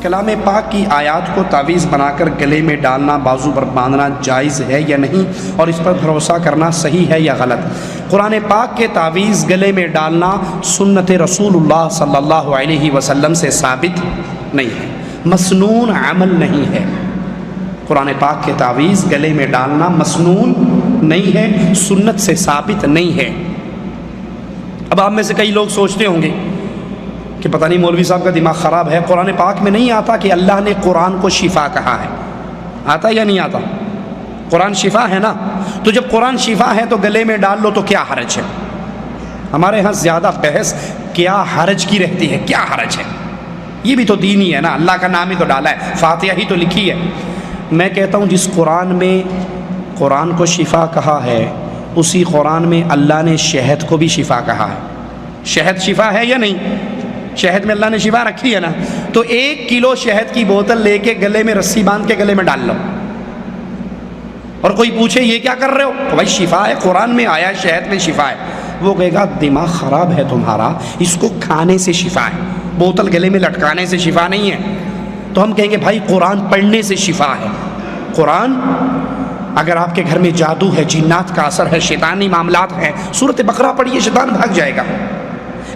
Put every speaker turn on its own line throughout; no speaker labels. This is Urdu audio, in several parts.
کلام پاک کی آیات کو تعویذ بنا کر گلے میں ڈالنا، بازو پر باندھنا جائز ہے یا نہیں، اور اس پر بھروسہ کرنا صحیح ہے یا غلط؟ قرآن پاک کے تعویذ گلے میں ڈالنا سنت رسول اللہ صلی اللہ علیہ وسلم سے ثابت نہیں ہے، مسنون عمل نہیں ہے۔ قرآن پاک کے تعویذ گلے میں ڈالنا مسنون نہیں ہے، سنت سے ثابت نہیں ہے۔ اب آپ میں سے کئی لوگ سوچتے ہوں گے کہ پتہ نہیں مولوی صاحب کا دماغ خراب ہے، قرآن پاک میں نہیں آتا کہ اللہ نے قرآن کو شفا کہا ہے؟ آتا یا نہیں آتا؟ قرآن شفا ہے نا، تو جب قرآن شفا ہے تو گلے میں ڈال لو تو کیا حرج ہے؟ ہمارے ہاں زیادہ بحث کیا حرج کی رہتی ہے، کیا حرج ہے؟ یہ بھی تو دین ہی ہے نا، اللہ کا نام ہی تو ڈالا ہے، فاتحہ ہی تو لکھی ہے۔ میں کہتا ہوں جس قرآن میں قرآن کو شفا کہا ہے، اسی قرآن میں اللہ نے شہد کو بھی شفا کہا ہے۔ شہد شفا ہے یا نہیں؟ شہد میں اللہ نے شفا رکھی ہے نا، تو 1 کلو شہد کی بوتل لے کے گلے میں رسی باندھ کے گلے میں ڈال لو، اور کوئی پوچھے یہ کیا کر رہے ہو، تو بھائی شفا ہے، قرآن میں آیا شہد میں شفا ہے۔ وہ کہے گا دماغ خراب ہے تمہارا، اس کو کھانے سے شفا ہے، بوتل گلے میں لٹکانے سے شفا نہیں ہے۔ تو ہم کہیں گے بھائی قرآن پڑھنے سے شفا ہے۔ قرآن اگر آپ کے گھر میں جادو ہے، جنات کا اثر ہے، شیطانی معاملات ہیں، سورۃ بقرہ پڑھیے، شیطان بھاگ جائے گا۔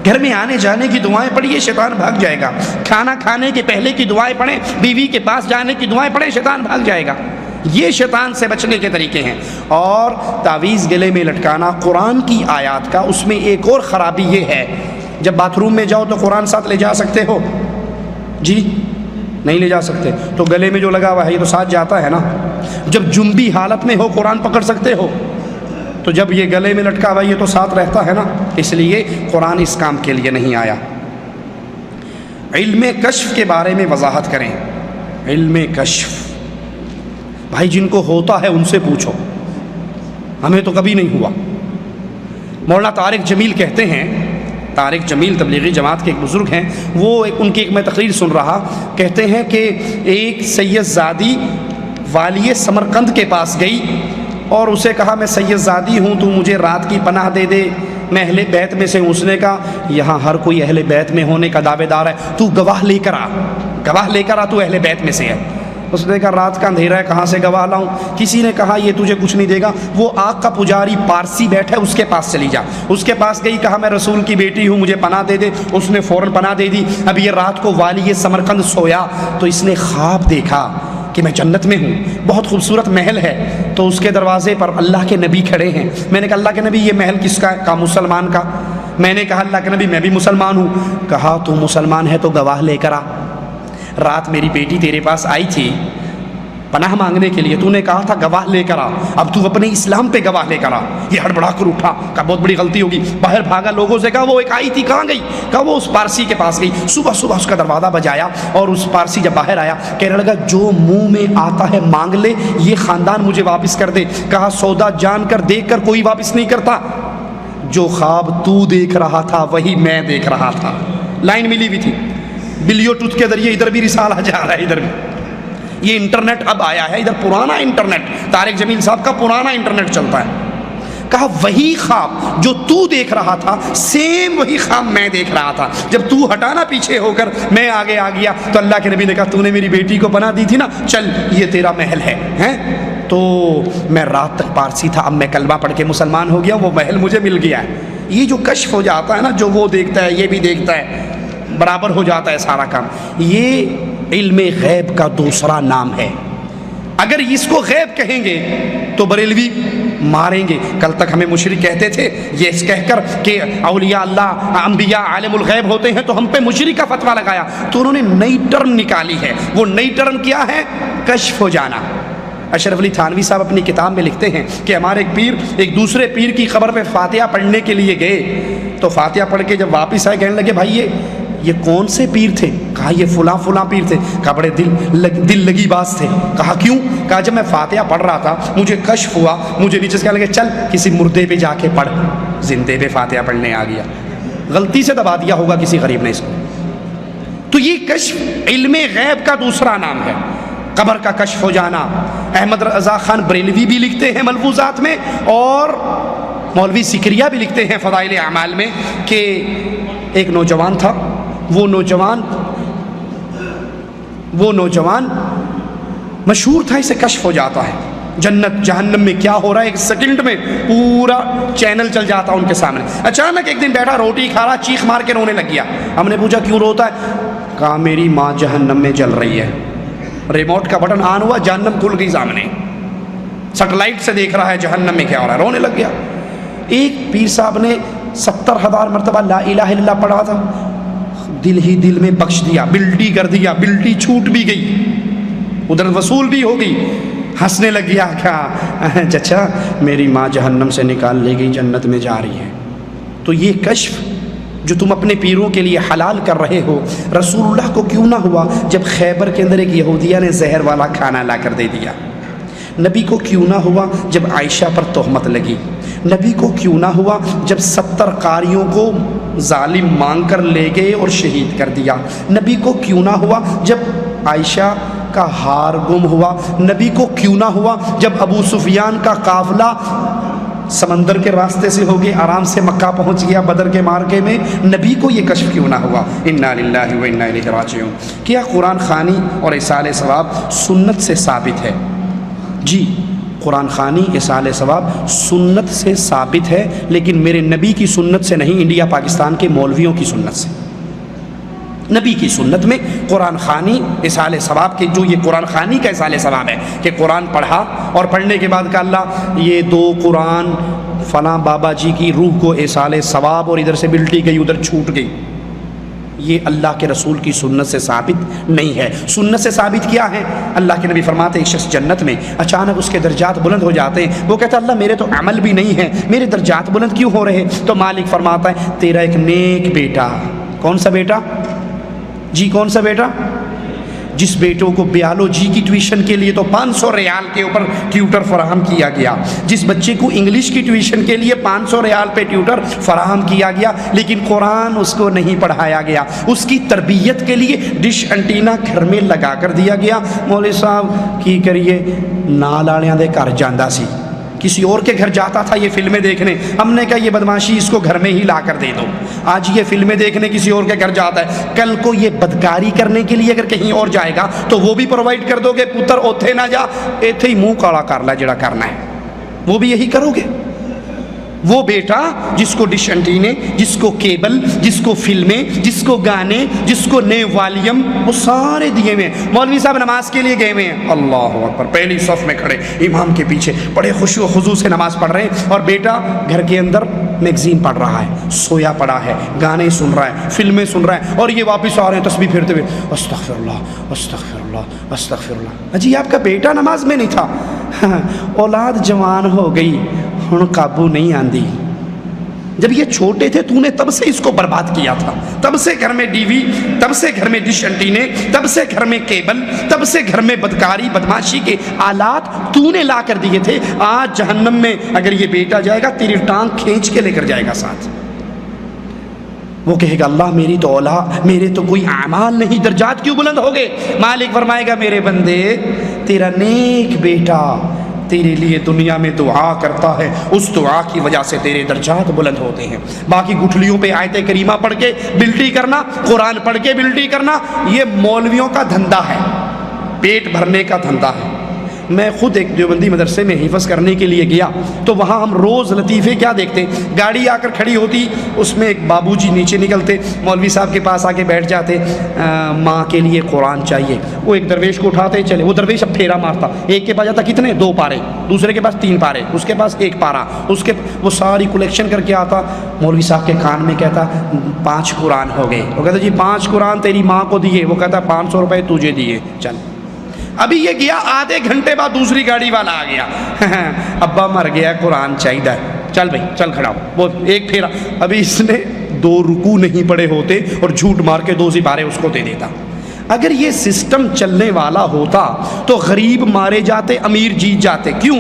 گھر میں آنے جانے کی دعائیں پڑھیے، شیطان بھاگ جائے گا۔ کھانا کھانے کے پہلے کی دعائیں پڑھیں، بیوی کے پاس جانے کی دعائیں پڑھیں، شیطان بھاگ جائے گا۔ یہ شیطان سے بچنے کے طریقے ہیں۔ اور تعویذ گلے میں لٹکانا قرآن کی آیات کا، اس میں ایک اور خرابی یہ ہے، جب باتھ روم میں جاؤ تو قرآن ساتھ لے جا سکتے ہو؟ جی نہیں لے جا سکتے، تو گلے میں جو لگا ہوا ہے یہ تو ساتھ جاتا ہے نا۔ جب جنبی حالت میں ہو قرآن پکڑ سکتے ہو، تو جب یہ گلے میں لٹکا ہوا یہ تو ساتھ رہتا ہے نا، اس لیے قرآن اس کام کے لیے نہیں آیا۔ علم کشف کے بارے میں وضاحت کریں۔ علم کشف بھائی جن کو ہوتا ہے ان سے پوچھو، ہمیں تو کبھی نہیں ہوا۔ مولانا طارق جمیل کہتے ہیں، طارق جمیل تبلیغی جماعت کے ایک بزرگ ہیں، وہ ان کی ایک میں تقریر سن رہا، کہتے ہیں کہ ایک سید زادی والی سمرقند کے پاس گئی اور اسے کہا میں سید زادی ہوں، تو مجھے رات کی پناہ دے دے، میں اہل بیت میں سے ہوں۔ اس نے کہا یہاں ہر کوئی اہل بیت میں ہونے کا دعوے دار ہے، تو گواہ لے کر آ، گواہ لے کر آ، تو اہل بیت میں سے ہے۔ اس نے کہا رات کا اندھیرا ہے، کہاں سے گواہ لاؤں؟ کسی نے کہا یہ تجھے کچھ نہیں دے گا، وہ آگ کا پجاری پارسی بیٹھا ہے اس کے پاس چلی جا۔ اس کے پاس گئی، کہا میں رسول کی بیٹی ہوں، مجھے پناہ دے دے۔ اس نے فوراً پناہ دے دی۔ اب یہ رات کو والی سمرقند سویا تو اس نے خواب دیکھا کہ میں جنت میں ہوں، بہت خوبصورت محل ہے، تو اس کے دروازے پر اللہ کے نبی کھڑے ہیں۔ میں نے کہا اللہ کے نبی یہ محل کس کا ہے؟ کہا مسلمان کا۔ میں نے کہا اللہ کے نبی میں بھی مسلمان ہوں۔ کہا تو مسلمان ہے تو گواہ لے کر آ، رات میری بیٹی تیرے پاس آئی تھی پناہ مانگنے کے لیے، تو نے کہا تھا گواہ لے کر آ، اب تو اپنے اسلام پہ گواہ لے کر آ۔ یہ ہڑبڑا کر اٹھا، کہا بہت بڑی غلطی ہوگی، باہر بھاگا، لوگوں سے کہا وہ ایک آئی تھی کہاں گئی؟ کہا وہ اس پارسی کے پاس گئی۔ صبح صبح اس کا دروازہ بجایا اور اس پارسی جب باہر آیا کہنے لگا جو منہ میں آتا ہے مانگ لے، یہ خاندان مجھے واپس کر دے۔ کہا سودا جان کر دیکھ کر کوئی واپس نہیں کرتا، جو خواب تو دیکھ رہا تھا وہی میں دیکھ رہا تھا۔ لائن ملی ہوئی تھی، بلیوٹوتھ کے ذریعے ادھر بھی رسالہ جا رہا ہے، ادھر بھی۔ یہ انٹرنیٹ اب آیا ہے، ادھر پرانا انٹرنیٹ، طارق جمیل صاحب کا پرانا انٹرنیٹ چلتا ہے۔ کہا وہی خواب جو تو دیکھ رہا تھا سیم وہی خواب میں دیکھ رہا تھا، جب تو ہٹانا پیچھے ہو کر میں آگے آ گیا تو اللہ کے نبی نے کہا تو نے میری بیٹی کو پناہ دی تھی نا، چل یہ تیرا محل ہے، ہیں؟ تو میں رات تک پارسی تھا، اب میں کلمہ پڑھ کے مسلمان ہو گیا، وہ محل مجھے مل گیا ہے۔ یہ جو کشف ہو جاتا ہے نا، جو وہ دیکھتا ہے یہ بھی دیکھتا ہے، برابر ہو جاتا ہے سارا کام، یہ علم غیب کا دوسرا نام ہے۔ اگر اس کو غیب کہیں گے تو بریلوی ماریں گے۔ کل تک ہمیں مشرک کہتے تھے، یہ کہہ کر کہ اولیاء اللہ انبیاء عالم الغیب ہوتے ہیں، تو ہم پہ مشرک کا فتویٰ لگایا، تو انہوں نے نئی ٹرم نکالی ہے۔ وہ نئی ٹرم کیا ہے؟ کشف ہو جانا۔ اشرف علی تھانوی صاحب اپنی کتاب میں لکھتے ہیں کہ ہمارے ایک پیر ایک دوسرے پیر کی قبر پہ فاتحہ پڑھنے کے لیے گئے، تو فاتحہ پڑھ کے جب واپس آئے کہنے لگے بھائی یہ کون سے پیر تھے؟ کہا یہ فلاں فلاں پیر تھے۔ کہا بڑے دل لگی باز تھے۔ کہا کیوں؟ کہا جب میں فاتحہ پڑھ رہا تھا مجھے کشف ہوا، مجھے نیچے سے کہنے لگے چل کسی مردے پہ جا کے پڑھ، زندے پہ فاتحہ پڑھنے آ گیا، غلطی سے دبا دیا ہوگا کسی غریب نے اس کو۔ تو یہ کشف علم غیب کا دوسرا نام ہے، قبر کا کشف ہو جانا۔ احمد رضا خان بریلوی بھی لکھتے ہیں ملفوظات میں، اور مولوی سکریہ بھی لکھتے ہیں فضائل اعمال میں کہ ایک نوجوان تھا، وہ نوجوان وہ نوجوان مشہور تھا، اسے کشف ہو جاتا ہے جنت جہنم میں کیا ہو رہا ہے، ایک سیکنڈ میں پورا چینل چل جاتا ان کے سامنے۔ اچانک ایک دن بیٹھا روٹی کھا رہا، چیخ مار کے رونے لگ گیا۔ ہم نے پوچھا کیوں روتا ہے؟ کہا میری ماں جہنم میں جل رہی ہے۔ ریموٹ کا بٹن آن ہوا، جہنم کھل گئی سامنے، سیٹلائٹ سے دیکھ رہا ہے جہنم میں کیا ہو رہا ہے، رونے لگ گیا۔ ایک پیر صاحب نے 70,000 مرتبہ لا الہ الا اللہ پڑھا تھا، دل ہی دل میں بخش دیا، بلٹی کر دیا، بلٹی چھوٹ بھی گئی، ادھر وصول بھی ہو گئی، ہنسنے لگ گیا۔ کیا چچا میری ماں جہنم سے نکال لے گئی، جنت میں جا رہی ہے۔ تو یہ کشف جو تم اپنے پیروں کے لیے حلال کر رہے ہو، رسول اللہ کو کیوں نہ ہوا جب خیبر کے اندر ایک یہودیہ نے زہر والا کھانا لا کر دے دیا؟ نبی کو کیوں نہ ہوا جب عائشہ پر تہمت لگی؟ نبی کو کیوں نہ ہوا جب 70 قاریوں کو ظالم مانگ کر لے گئے اور شہید کر دیا؟ نبی کو کیوں نہ ہوا جب عائشہ کا ہار گم ہوا؟ نبی کو کیوں نہ ہوا جب ابو سفیان کا قافلہ سمندر کے راستے سے ہو گیا، آرام سے مکہ پہنچ گیا بدر کے مارکے میں؟ نبی کو یہ کشف کیوں نہ ہوا؟ انا للہ و انا الیہ راجعون۔ کیا قرآن خوانی اور اصال ثواب سنت سے ثابت ہے؟ جی، قرآن خوانی اصال ثواب سنت سے ثابت ہے، لیکن میرے نبی کی سنت سے نہیں، انڈیا پاکستان کے مولویوں کی سنت سے۔ نبی کی سنت میں قرآن خوانی اصال ثواب کے، جو یہ قرآن خوانی کا اصال ثواب ہے کہ قرآن پڑھا اور پڑھنے کے بعد کہا اللہ یہ 2 قرآن فلاں بابا جی کی روح کو اصال ثواب، اور ادھر سے بلٹی گئی ادھر چھوٹ گئی، یہ اللہ کے رسول کی سنت سے ثابت نہیں ہے۔ سنت سے ثابت کیا ہے؟ اللہ کے نبی فرماتے ہیں ایک شخص جنت میں اچانک اس کے درجات بلند ہو جاتے ہیں، وہ کہتا ہے اللہ میرے تو عمل بھی نہیں ہے، میرے درجات بلند کیوں ہو رہے؟ تو مالک فرماتا ہے تیرا ایک نیک بیٹا۔ کون سا بیٹا؟ جی کون سا بیٹا؟ جس بیٹوں کو بیالوجی کی ٹیوشن کے لیے تو 500 ریال کے اوپر ٹیوٹر فراہم کیا گیا، جس بچے کو انگلش کی ٹیوشن کے لیے 500 ریال پہ ٹیوٹر فراہم کیا گیا، لیکن قرآن اس کو نہیں پڑھایا گیا، اس کی تربیت کے لیے ڈش انٹینا گھر میں لگا کر دیا گیا۔ مولوی صاحب کی کریے نال والےاں دے گھر جاندا سی، کسی اور کے گھر جاتا تھا یہ فلمیں دیکھنے، ہم نے کہا یہ بدماشی اس کو گھر میں ہی لا کر دے دو، آج یہ فلمیں دیکھنے کسی اور کے گھر جاتا ہے، کل کو یہ بدکاری کرنے کے لیے اگر کہیں اور جائے گا تو وہ بھی پرووائڈ کر دو گے، پتر اوتھے نہ جا، ایتھے ہی منہ کالا کر لا جڑا کرنا ہے، وہ بھی یہی کرو گے۔ وہ بیٹا جس کو ڈش انٹینے، جس کو کیبل، جس کو فلمیں، جس کو گانے، جس کو نئے والیم، وہ سارے دیے ہوئے ہیں۔ مولوی صاحب نماز کے لیے گئے ہوئے ہیں، اللہ اکبر، پہلی صف میں کھڑے امام کے پیچھے بڑے خشوع و خضوع سے نماز پڑھ رہے ہیں، اور بیٹا گھر کے اندر میگزین پڑھ رہا ہے، سویا پڑا ہے، گانے سن رہا ہے، فلمیں سن رہا ہے، اور یہ واپس آ رہے ہیں تسبیح پھیرتے ہوئے استغفر اللہ استغفر اللہ استغفر اللہ۔ اجی آپ کا بیٹا نماز میں نہیں تھا، اولاد جوان ہو گئی ہن قابو نہیں آندی، جب یہ چھوٹے تھے تو نے تب سے اس کو برباد کیا تھا، تب سے گھر میں ڈی وی، تب سے گھر میں ڈش انٹینے، تب سے گھر میں کیبل، تب سے گھر میں بدکاری بدماشی کے آلات تو نے لا کر دیے تھے۔ آج جہنم میں اگر یہ بیٹا جائے گا تیری ٹانگ کھینچ کے لے کر جائے گا ساتھ، وہ کہے گا اللہ میری تو اولاد، میرے تو کوئی اعمال نہیں، درجات کیوں بلند ہو گئے؟ مالک فرمائے گا میرے بندے تیرا نیک بیٹا تیرے لیے دنیا میں دعا کرتا ہے، اس دعا کی وجہ سے تیرے درجات بلند ہوتے ہیں۔ باقی گٹھلیوں پہ آیت کریمہ پڑھ کے بلٹی کرنا، قرآن پڑھ کے بلٹی کرنا، یہ مولویوں کا دھندا ہے، پیٹ بھرنے کا دھندا ہے۔ میں خود ایک دیوبندی مدرسے میں حفظ کرنے کے لیے گیا تو وہاں ہم روز لطیفے کیا دیکھتے، گاڑی آ کر کھڑی ہوتی، اس میں ایک بابو جی نیچے نکلتے، مولوی صاحب کے پاس آ کے بیٹھ جاتے، ماں کے لیے قرآن چاہیے، وہ ایک درویش کو اٹھاتے چلے، وہ درویش اب پھیرا مارتا، ایک کے پاس جاتا کتنے 2 پارے، دوسرے کے پاس 3 پارے، اس کے پاس 1 پارا، اس کے وہ ساری کلیکشن کر کے آتا، مولوی صاحب کے کان میں کہتا 5 قرآن ہو گئے، وہ کہتا جی 5 قرآن تیری ماں کو دیے، وہ کہتا 500 روپے تجھے دیے، چل۔ ابھی یہ گیا، آدھے گھنٹے بعد دوسری گاڑی والا آ گیا، ابا مر گیا قرآن چاہیے، چل بھائی چل کھڑا ہو، وہ ایک پھیرا، ابھی اس نے 2 رکوع نہیں پڑے ہوتے اور جھوٹ مار کے 2 سپارے اس کو دے دیتا۔ اگر یہ سسٹم چلنے والا ہوتا تو غریب مارے جاتے، امیر جیت جاتے۔ کیوں؟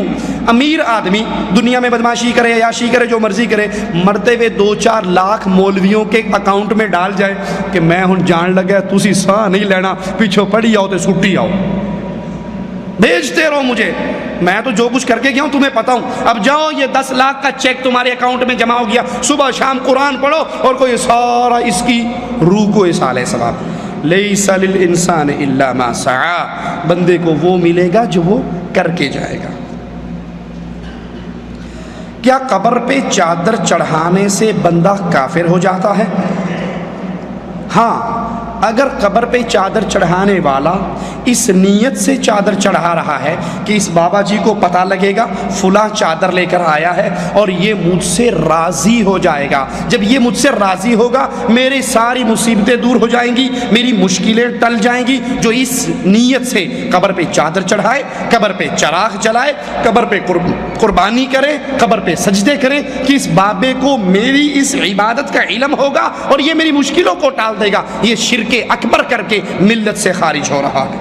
امیر آدمی دنیا میں بدماشی کرے، عیاشی کرے، جو مرضی کرے، مرتے ہوئے 2-4 لاکھ مولویوں کے اکاؤنٹ میں ڈال جائے کہ میں ہن جان لگا تسی ساہ نہیں لینا، پیچھو پڑھی آؤ تو سٹی آؤ، بھیجتے رہو مجھے، میں تو جو کچھ کر کے گیا ہوں تمہیں پتا ہوں، اب جاؤ یہ 10 لاکھ کا چیک تمہارے اکاؤنٹ میں جمع ہو گیا، صبح شام قرآن پڑھو اور کوئی سارا اس کی روح کو اصال ثواب۔ لیس للانسان الا ما سعى، بندے کو وہ ملے گا جو وہ کر کے جائے گا۔ کیا قبر پہ چادر چڑھانے سے بندہ کافر ہو جاتا ہے؟ ہاں، اگر قبر پہ چادر چڑھانے والا اس نیت سے چادر چڑھا رہا ہے کہ اس بابا جی کو پتہ لگے گا فلاں چادر لے کر آیا ہے اور یہ مجھ سے راضی ہو جائے گا، جب یہ مجھ سے راضی ہوگا میری ساری مصیبتیں دور ہو جائیں گی، میری مشکلیں ٹل جائیں گی، جو اس نیت سے قبر پہ چادر چڑھائے، قبر پہ چراغ جلائے، قبر پہ قربانی کرے، قبر پہ سجدے کرے کہ اس بابے کو میری اس عبادت کا علم ہوگا اور یہ میری مشکلوں کو ٹال دے گا، یہ شرک اکبر کر کے ملت سے خارج ہو رہا ہے۔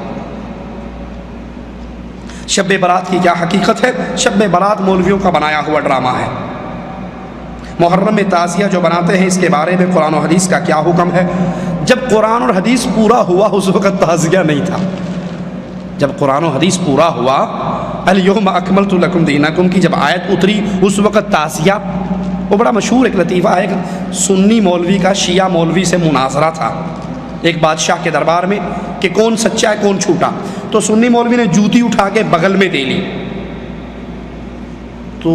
شب برات کی کیا حقیقت ہے؟ شب برات مولویوں کا بنایا ہوا ڈرامہ ہے۔ محرم میں تعزیہ جو بناتے ہیں، اس کے بارے میں قرآن و حدیث کا کیا حکم ہے؟ جب قرآن اور حدیث پورا ہوا اس وقت تعزیہ نہیں تھا، جب قرآن و حدیث پورا ہوا، الیوم اکملت لکم دینکم کی جب آیت اتری اس وقت تعزیہ۔ وہ بڑا مشہور ایک لطیفہ ہے، ایک سنی مولوی کا شیعہ مولوی سے مناظرہ تھا ایک بادشاہ کے دربار میں کہ کون سچا ہے کون جھوٹا، تو سنی مولوی نے جوتی اٹھا کے بغل میں دے لی۔ تو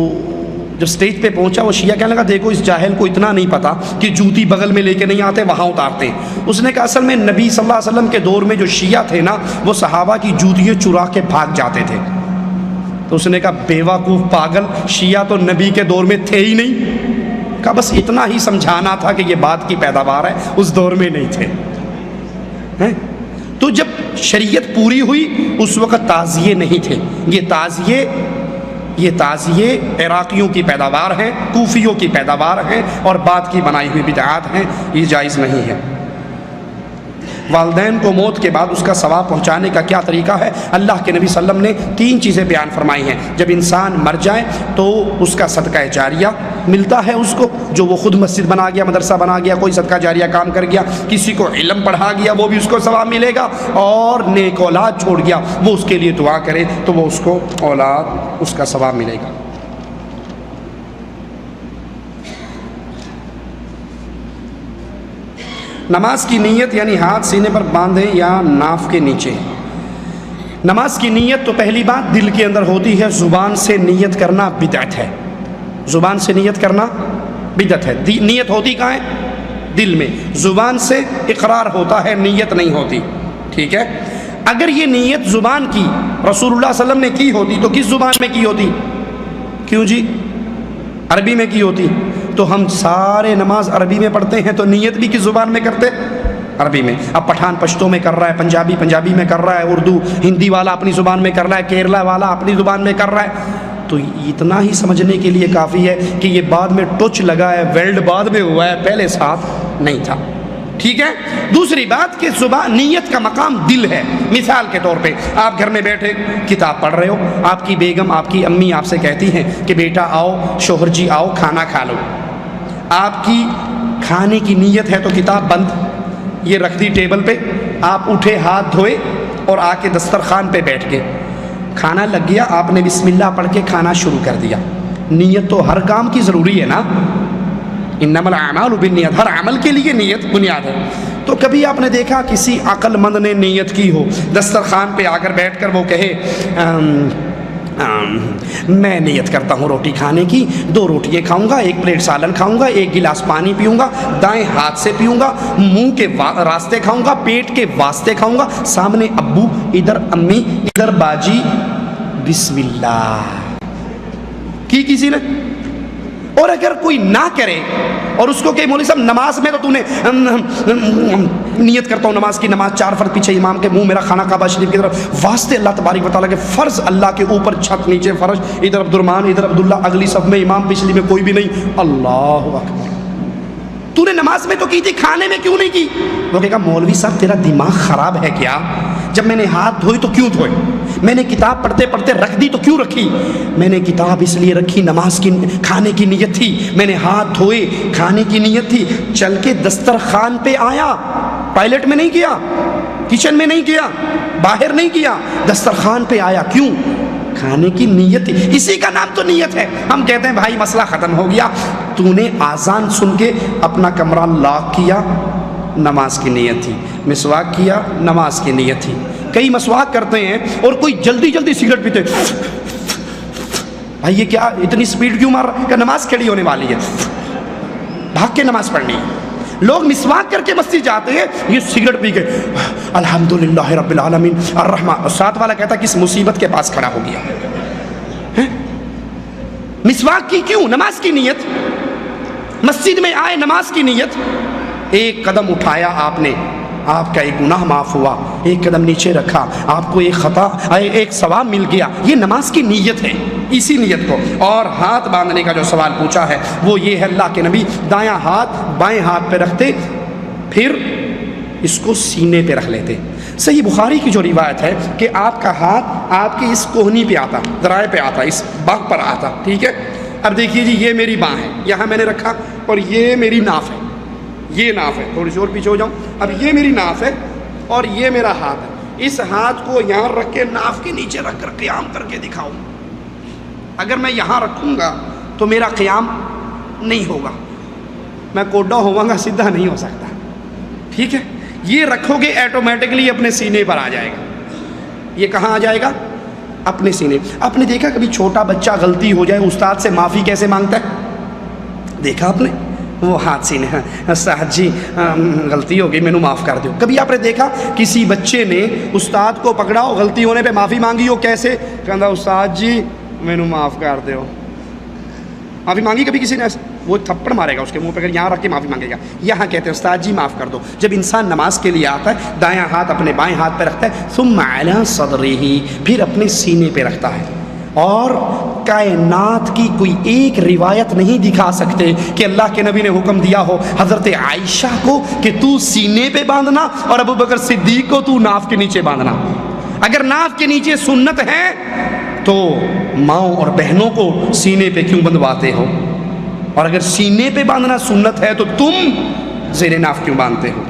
جب سٹیج پہ پہنچا وہ شیعہ کہنے لگا دیکھو اس جاہل کو اتنا نہیں پتا کہ جوتی بغل میں لے کے نہیں آتے وہاں اتارتے۔ اس نے کہا اصل میں نبی صلی اللہ علیہ وسلم کے دور میں جو شیعہ تھے نا وہ صحابہ کی جوتیاں چرا کے بھاگ جاتے تھے۔ تو اس نے کہا بیوقوف پاگل، شیعہ تو نبی کے دور میں تھے ہی نہیں۔ کہا بس اتنا ہی سمجھانا تھا کہ یہ بات کی پیداوار ہے، اس دور میں نہیں تھے۔ تو جب شریعت پوری ہوئی اس وقت تعزیے نہیں تھے۔ یہ تعزیے عراقیوں کی پیداوار ہیں، کوفیوں کی پیداوار ہیں اور بعد کی بنائی ہوئی بدعات ہیں، یہ جائز نہیں ہے۔ والدین کو موت کے بعد اس کا ثواب پہنچانے کا کیا طریقہ ہے؟ اللہ کے نبی صلی اللہ علیہ وسلم نے 3 چیزیں بیان فرمائی ہیں۔ جب انسان مر جائے تو اس کا صدقہ جاریہ ملتا ہے اس کو، جو وہ خود مسجد بنا گیا، مدرسہ بنا گیا، کوئی صدقہ جاریہ کام کر گیا، کسی کو علم پڑھا گیا وہ بھی اس کو ثواب ملے گا، اور نیک اولاد چھوڑ گیا وہ اس کے لیے دعا کرے تو وہ اس کو اولاد اس کا ثواب ملے گا۔ نماز کی نیت یعنی ہاتھ سینے پر باندھیں یا ناف کے نیچے؟ نماز کی نیت تو پہلی بات دل کے اندر ہوتی ہے، زبان سے نیت کرنا بدعت ہے، زبان سے نیت کرنا بدعت ہے۔ نیت ہوتی کہاں ہے؟ دل میں، زبان سے اقرار ہوتا ہے، نیت نہیں ہوتی، ٹھیک ہے؟ اگر یہ نیت زبان کی رسول اللہ صلی اللہ علیہ وسلم نے کی ہوتی تو کس زبان میں کی ہوتی؟ کیوں جی؟ عربی میں کی ہوتی، تو ہم سارے نماز عربی میں پڑھتے ہیں تو نیت بھی کس زبان میں کرتے؟ عربی میں۔ اب پٹھان پشتو میں کر رہا ہے، پنجابی میں کر رہا ہے، اردو ہندی والا اپنی زبان میں کر رہا ہے، کیرلا والا اپنی زبان میں کر رہا ہے، تو اتنا ہی سمجھنے کے لیے کافی ہے کہ یہ بعد میں ٹچ لگا ہے، ویلڈ بعد میں ہوا ہے، پہلے ساتھ نہیں تھا، ٹھیک ہے؟ دوسری بات کہ زبان نیت کا مقام دل ہے۔ مثال کے طور پہ آپ گھر میں بیٹھے کتاب پڑھ رہے ہو، آپ کی بیگم آپ کی امی آپ سے کہتی ہیں کہ بیٹا آؤ، شوہر جی آؤ کھانا کھا لو، آپ کی کھانے کی نیت ہے تو کتاب بند، یہ رکھ دی ٹیبل پہ، آپ اٹھے ہاتھ دھوئے اور آ کے دسترخوان پہ بیٹھ گئے، کھانا لگ گیا، آپ نے بسم اللہ پڑھ کے کھانا شروع کر دیا۔ نیت تو ہر کام کی ضروری ہے نا، انما الاعمال بالنیات، ہر عمل کے لیے نیت بنیاد ہے۔ تو کبھی آپ نے دیکھا کسی عقل مند نے نیت کی ہو، دسترخوان پہ آ کر بیٹھ کر وہ کہے میں نیت کرتا ہوں روٹی کھانے کی، 2 روٹیاں کھاؤں گا، 1 پلیٹ سالن کھاؤں گا، 1 گلاس پانی پیوں گا، دائیں ہاتھ سے پیوں گا، منہ کے راستے کھاؤں گا، پیٹ کے واسطے کھاؤں گا، سامنے ابو، ادھر امی، ادھر باجی، بسم اللہ کی کسی نے؟ اور اگر کوئی نہ کرے اور اس کو کہ مولوی صاحب نماز میں تو تو نے نیت کرتا ہوں نماز کی، نماز 4 فرض پیچھے امام کے، منہ میرا خانہ کعبہ شریف کی طرف، واسطے اللہ تبارک و تعالیٰ کے، فرض اللہ کے اوپر چھت نیچے فرض، ادھر عبد الرحمان ادھر عبداللہ، اگلی صف میں امام پچھلی میں کوئی بھی نہیں، اللہ اکبر، تو نے نماز میں تو کی تھی، کھانے میں کیوں نہیں کی؟ وہ کہے گا مولوی صاحب تیرا دماغ خراب ہے کیا؟ جب میں نے ہاتھ دھوئے تو کیوں دھوئے؟ میں نے کتاب پڑھتے پڑھتے رکھ دی تو کیوں رکھی؟ میں نے کتاب اس لیے رکھی، نماز کی کھانے کی نیت تھی، میں نے ہاتھ دھوئے کھانے کی نیت تھی، چل کے دسترخوان پہ آیا، ٹوائلٹ میں نہیں کیا، کچن میں نہیں کیا، باہر نہیں کیا، دسترخوان پہ آیا، کیوں؟ کھانے کی نیت تھی، اسی کا نام تو نیت ہے۔ ہم کہتے ہیں بھائی مسئلہ ختم ہو گیا، تو نے آذان سن کے اپنا کمرہ لاک کیا، نماز کی نیت تھی، مسواک کیا نماز کی نیت تھی۔ کئی مسواک کرتے ہیں اور کوئی جلدی جلدی سگریٹ پیتے، بھائی یہ کیا اتنی سپیڈ کیوں مار رہا کہ نماز کھڑی ہونے والی ہے، بھاگ کے نماز پڑھنی ہے۔ لوگ مسواک کر کے مسجد جاتے ہیں، یہ سگریٹ پی کے الحمدللہ رب العالمین الرحمن، ساتھ والا کہتا کس مصیبت کے پاس کھڑا ہو گیا۔ مسواک کی کیوں؟ نماز کی نیت، مسجد میں آئے نماز کی نیت، ایک قدم اٹھایا آپ نے، آپ کا ایک گناہ معاف ہوا، ایک قدم نیچے رکھا آپ کو ایک خطا ایک ثواب مل گیا، یہ نماز کی نیت ہے۔ اسی نیت کو، اور ہاتھ باندھنے کا جو سوال پوچھا ہے وہ یہ ہے، اللہ کے نبی دایاں ہاتھ بائیں ہاتھ پہ رکھتے، پھر اس کو سینے پہ رکھ لیتے۔ صحیح بخاری کی جو روایت ہے کہ آپ کا ہاتھ آپ کی اس کوہنی پہ آتا، ذرائع پہ آتا، اس باغ پر آتا، ٹھیک ہے۔ اب دیکھیے جی یہ میری باں ہے، یہاں میں نے رکھا، اور یہ میری ناف ہے، یہ ناف ہے، تھوڑی سی اور پیچھے ہو جاؤں، اب یہ میری ناف ہے اور یہ میرا ہاتھ ہے، اس ہاتھ کو یہاں رکھ کے ناف کے نیچے رکھ کر قیام کر کے دکھاؤں۔ اگر میں یہاں رکھوں گا تو میرا قیام نہیں ہوگا، میں کوڈا ہوں گا، سیدھا نہیں ہو سکتا، ٹھیک ہے۔ یہ رکھو گے ایٹومیٹکلی اپنے سینے پر آ جائے گا۔ یہ کہاں آ جائے گا؟ اپنے سینے۔ آپ نے دیکھا کبھی چھوٹا بچہ غلطی ہو جائے استاد سے معافی کیسے مانگتا ہے؟ دیکھا آپ نے؟ وہ ہاتھ سینے، استاد جی غلطی ہو گئی مینوں معاف کر دیو۔ کبھی آپ نے دیکھا کسی بچے نے استاد کو پکڑا ہو غلطی ہونے پہ معافی مانگی ہو، کیسے کہندا استاد جی مینوں معاف کر دیو؟ معافی مانگی کبھی کسی نے ایسے؟ وہ تھپڑ مارے گا اس کے منہ پہ، اگر یہاں رکھ کے معافی مانگے گا۔ یہاں کہتے ہیں استاد جی معاف کر دو۔ جب انسان نماز کے لیے آتا ہے دایاں ہاتھ اپنے بائیں ہاتھ پہ رکھتا ہے، ثم علی صدرہ، پھر اپنے سینے پہ رکھتا ہے۔ اور کائنات کی کوئی ایک روایت نہیں دکھا سکتے کہ اللہ کے نبی نے حکم دیا ہو حضرت عائشہ کو کہ تو سینے پہ باندھنا اور ابو بکر صدیق کو تو ناف کے نیچے باندھنا۔ اگر ناف کے نیچے سنت ہے تو ماؤں اور بہنوں کو سینے پہ کیوں بندھواتے ہو؟ اور اگر سینے پہ باندھنا سنت ہے تو تم زیر ناف کیوں باندھتے ہو؟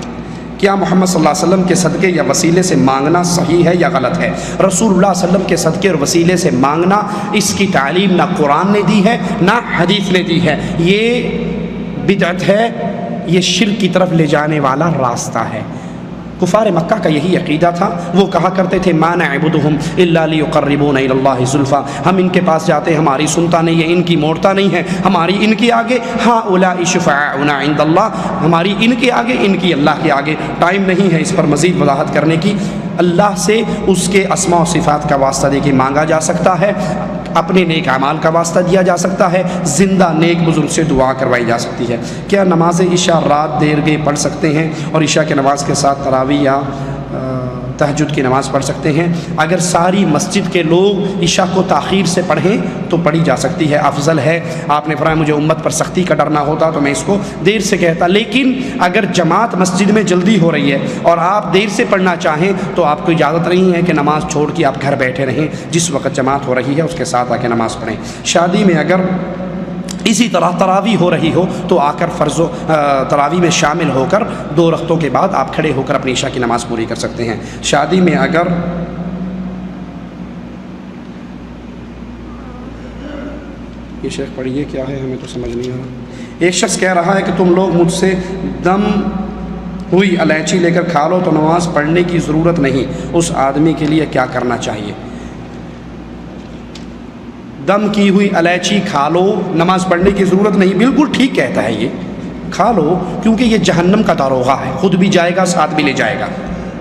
کیا محمد صلی اللہ علیہ وسلم کے صدقے یا وسیلے سے مانگنا صحیح ہے یا غلط ہے؟ رسول اللہ صلی اللہ علیہ وسلم کے صدقے اور وسیلے سے مانگنا، اس کی تعلیم نہ قرآن نے دی ہے نہ حدیث نے دی ہے، یہ بدعت ہے، یہ شرک کی طرف لے جانے والا راستہ ہے۔ کفار مکہ کا یہی عقیدہ تھا، وہ کہا کرتے تھے ما نعبدہم الا لیقربونا الی اللہ زلفی، ہم ان کے پاس جاتے ہماری سنتا نہیں ہے، ان کی موڑتا نہیں ہے، ہماری ان کے آگے ہؤلاء شفعاؤنا عند اللہ، ہماری ان کے آگے ان کی اللہ کے آگے۔ ٹائم نہیں ہے اس پر مزید وضاحت کرنے کی۔ اللہ سے اس کے اسماء و صفات کا واسطہ دے کے مانگا جا سکتا ہے، اپنے نیک اعمال کا واسطہ دیا جا سکتا ہے، زندہ نیک بزرگ سے دعا کروائی جا سکتی ہے۔ کیا نماز عشاء رات دیر گئے پڑھ سکتے ہیں اور عشاء کی نماز کے ساتھ تراویح یا تہجد کی نماز پڑھ سکتے ہیں؟ اگر ساری مسجد کے لوگ عشاء کو تاخیر سے پڑھیں تو پڑھی جا سکتی ہے، افضل ہے۔ آپ نے فرمایا مجھے امت پر سختی کا ڈر نہ ہوتا تو میں اس کو دیر سے کہتا، لیکن اگر جماعت مسجد میں جلدی ہو رہی ہے اور آپ دیر سے پڑھنا چاہیں تو آپ کو اجازت نہیں ہے کہ نماز چھوڑ کے آپ گھر بیٹھے رہیں، جس وقت جماعت ہو رہی ہے اس کے ساتھ آ کے نماز پڑھیں۔ شادی میں اگر اسی طرح تراویح ہو رہی ہو تو آ کر فرض و تراویح میں شامل ہو کر 2 رکعتوں کے بعد آپ کھڑے ہو کر اپنی عشاء کی نماز پوری کر سکتے ہیں۔ شادی میں اگر یہ شیخ پڑھیے کیا ہے ہمیں تو سمجھ نہیں آ رہا۔ ایک شخص کہہ رہا ہے کہ تم لوگ مجھ سے دم ہوئی الائچی لے کر کھا لو تو نماز پڑھنے کی ضرورت نہیں، اس آدمی کے لیے کیا کرنا چاہیے؟ دم کی ہوئی الائچی کھا لو نماز پڑھنے کی ضرورت نہیں، بالکل ٹھیک کہتا ہے، یہ کھا لو کیونکہ یہ جہنم کا داروغہ ہے، خود بھی جائے گا ساتھ بھی لے جائے گا،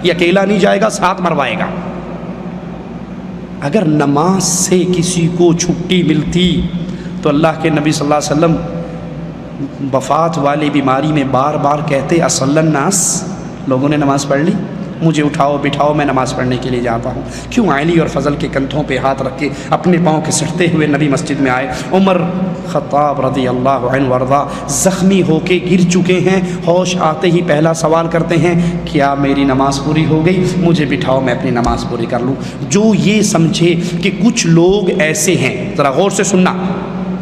یہ اکیلا نہیں جائے گا ساتھ مروائے گا۔ اگر نماز سے کسی کو چھٹی ملتی تو اللہ کے نبی صلی اللہ علیہ وسلم وفات والی بیماری میں بار بار کہتے اصلی الناس، لوگوں نے نماز پڑھ لی، مجھے اٹھاؤ بٹھاؤ میں نماز پڑھنے کے لیے جاتا ہوں۔ کیوں علی اور فضل کے کندھوں پہ ہاتھ رکھ کے اپنے پاؤں کے سٹتے ہوئے نبی مسجد میں آئے؟ عمر خطاب رضی اللہ عنہ وارضا زخمی ہو کے گر چکے ہیں، ہوش آتے ہی پہلا سوال کرتے ہیں کیا میری نماز پوری ہو گئی؟ مجھے بٹھاؤ میں اپنی نماز پوری کر لوں۔ جو یہ سمجھے کہ کچھ لوگ ایسے ہیں، ذرا غور سے سننا،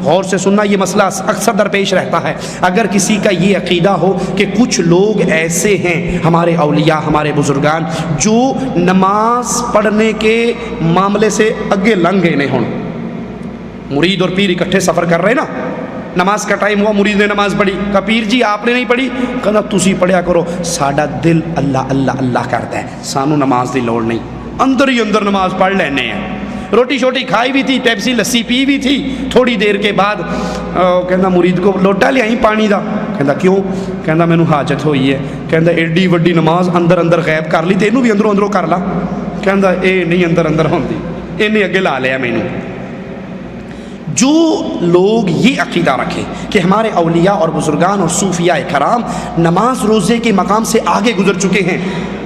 غور سے سننا، یہ مسئلہ اکثر درپیش رہتا ہے۔ اگر کسی کا یہ عقیدہ ہو کہ کچھ لوگ ایسے ہیں ہمارے اولیاء ہمارے بزرگان جو نماز پڑھنے کے معاملے سے اگے لنگے نہیں ہوں، مرید اور پیر اکٹھے سفر کر رہے نا، نماز کا ٹائم ہوا, مرید نے نماز پڑھی. کہا پیر جی آپ نے نہیں پڑھی؟ کہا تسی پڑھیا کرو, ساڈا دل اللہ اللہ اللہ کرتا ہے, سانو نماز دی لوڑ نہیں, اندر ہی اندر نماز پڑھ لینے ہیں. روٹی شوٹی کھائی بھی تھی, پیپسی لسی پی بھی تھی. تھوڑی دیر کے بعد کہندا مرید کو لوٹا لیائی پانی دا. کہندا کیوں؟ کہندا مینوں حاجت ہوئی ہے. کہندا ایڈی وڈی نماز اندر اندر غائب کر لی تے اینوں بھی اندروں اندروں کر لا. کہندا اے نہیں اندر اندر ہوندی, اینے اگے لا لیا مینوں. جو لوگ یہ عقیدہ رکھیں کہ ہمارے اولیاء اور بزرگان اور صوفیاء کرام نماز روزے کے مقام سے آگے گزر چکے ہیں,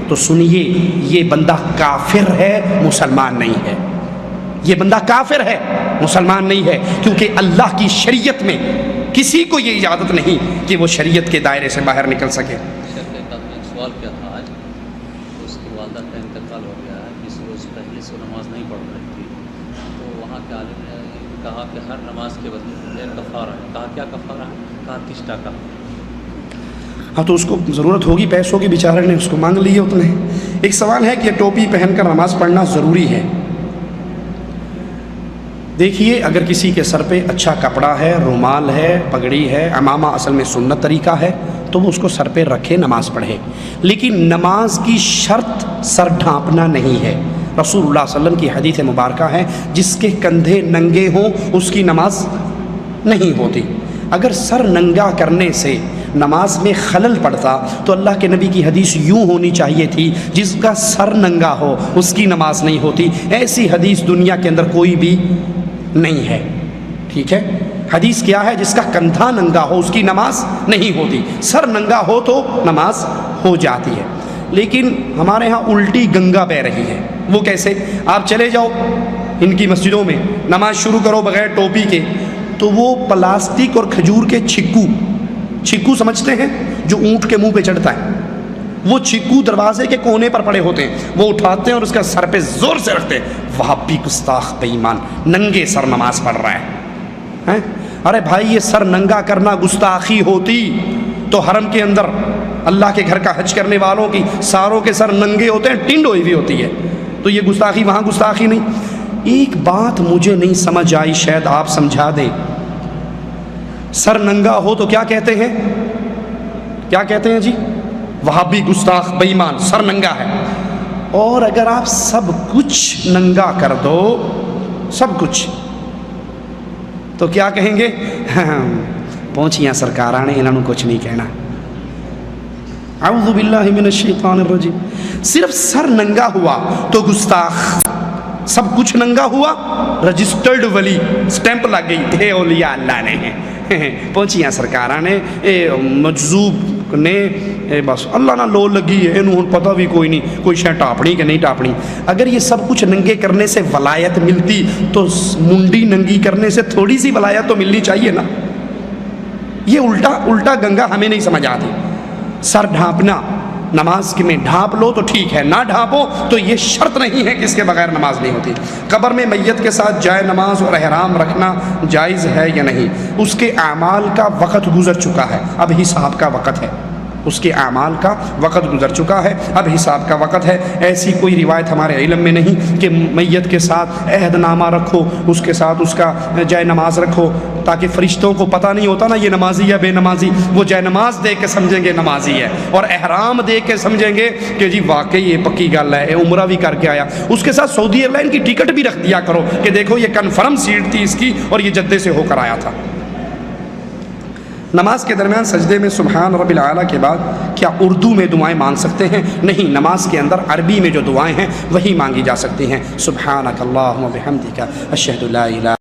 تو سنیے یہ بندہ کافر ہے, مسلمان نہیں ہے. یہ بندہ کافر ہے, مسلمان نہیں ہے, کیونکہ اللہ کی شریعت میں کسی کو یہ اجازت نہیں کہ وہ شریعت کے دائرے سے باہر نکل سکے.
سوال کیا تھا آج, اس کی والدہ کا انتقال ہو گیا ہے, اس روز پہلے سے نماز نہیں پڑھ رہی تھی, تو وہاں کے عالم نے کہا کہ ہر نماز کے بدلے کفارہ ہے. کہا کیا کفارہ ہے؟ کہا کشتہ کا.
ہاں تو اس کو ضرورت ہوگی پیسوں کی, بیچارے نے اس کو مانگ لیے اتنے. ایک سوال ہے کہ ٹوپی پہن کر نماز پڑھنا ضروری ہے. دیکھیے اگر کسی کے سر پہ اچھا کپڑا ہے, رومال ہے, پگڑی ہے, عمامہ اصل میں سنت طریقہ ہے, تو وہ اس کو سر پہ رکھے نماز پڑھے. لیکن نماز کی شرط سر ڈھانپنا نہیں ہے. رسول اللہ صلی اللہ علیہ وسلم کی حدیث مبارکہ ہے, جس کے کندھے ننگے ہوں اس کی نماز نہیں ہوتی. اگر سر ننگا کرنے سے نماز میں خلل پڑتا تو اللہ کے نبی کی حدیث یوں ہونی چاہیے تھی, جس کا سر ننگا ہو اس کی نماز نہیں ہوتی. ایسی حدیث دنیا کے اندر کوئی بھی نہیں ہے. ٹھیک ہے, حدیث کیا ہے؟ جس کا کندھا ننگا ہو اس کی نماز نہیں ہوتی. سر ننگا ہو تو نماز ہو جاتی ہے. لیکن ہمارے ہاں الٹی گنگا بہہ رہی ہے. وہ کیسے؟ آپ چلے جاؤ ان کی مسجدوں میں, نماز شروع کرو بغیر ٹوپی کے, تو وہ پلاسٹک اور کھجور کے چھکو سمجھتے ہیں جو اونٹ کے منہ پہ چڑھتا ہے, وہ چھکو دروازے کے کونے پر پڑے ہوتے ہیں, وہ اٹھاتے ہیں اور اس کا سر پہ زور سے رکھتے ہیں. وہاں بھی گستاخ بے ایمان ننگے سر نماز پڑھ رہا ہے. ارے بھائی یہ سر ننگا کرنا گستاخی ہوتی تو حرم کے اندر اللہ کے گھر کا حج کرنے والوں کی ساروں کے سر ننگے ہوتے ہیں, ٹنڈ ہوئی بھی ہوتی ہے. تو یہ گستاخی وہاں گستاخی نہیں. ایک بات مجھے نہیں سمجھ آئی, شاید آپ سمجھا دیں. سر ننگا ہو تو کیا کہتے ہیں؟ کیا کہتے ہیں جی؟ وہابی گستاخ بے ایمان سر ننگا ہے. اور اگر آپ سب کچھ ننگا کر دو, سب کچھ, تو کیا کہیں گے؟ پہنچیاں سرکاراں نے, انہوں کچھ نہیں کہنا. اعوذ باللہ من الشیطان الرجیم. صرف سر ننگا ہوا تو گستاخ, سب کچھ ننگا ہوا رجسٹرڈ ولی, سٹیمپ لگ گئی تھے اولیاء اللہ نے. پہنچیاں سرکاراں نے, مجذوب نے بس اللہ نہ لو لگی ہے, انہوں پتہ بھی کوئی نہیں کوئی شے ٹاپنی کہ نہیں ٹاپنی. اگر یہ سب کچھ ننگے کرنے سے ولایت ملتی تو منڈی ننگی کرنے سے تھوڑی سی ولایت تو ملنی چاہیے نا. یہ الٹا گنگا ہمیں نہیں سمجھ آتی. سر ڈھانپنا نماز میں ڈھانپ لو تو ٹھیک ہے, نہ ڈھانپو تو یہ شرط نہیں ہے کہ اس کے بغیر نماز نہیں ہوتی. قبر میں میت کے ساتھ جائے نماز اور احرام رکھنا جائز ہے یا نہیں؟ اس کے اعمال کا وقت گزر چکا ہے, اب حساب کا وقت ہے. اس کے اعمال کا وقت گزر چکا ہے, اب حساب کا وقت ہے. ایسی کوئی روایت ہمارے علم میں نہیں کہ میت کے ساتھ عہد نامہ رکھو, اس کے ساتھ اس کا جائے نماز رکھو, تاکہ فرشتوں کو پتہ نہیں ہوتا نا یہ نمازی یا بے نمازی, وہ جائے نماز دیکھ کے سمجھیں گے نمازی ہے, اور احرام دیکھ کے سمجھیں گے کہ جی واقعی یہ پکی گل ہے, عمرہ بھی کر کے آیا. اس کے ساتھ سعودی ایئر لائن کی ٹکٹ بھی رکھ دیا کرو کہ دیکھو یہ کنفرم سیٹ تھی اس کی اور یہ جدے سے ہو کر آیا تھا. نماز کے درمیان سجدے میں سبحان رب العالی کے بعد کیا اردو میں دعائیں مانگ سکتے ہیں؟ نہیں, نماز کے اندر عربی میں جو دعائیں ہیں وہی مانگی جا سکتی ہیں. سبحانک اللہم و بحمدک اشہد لا الہ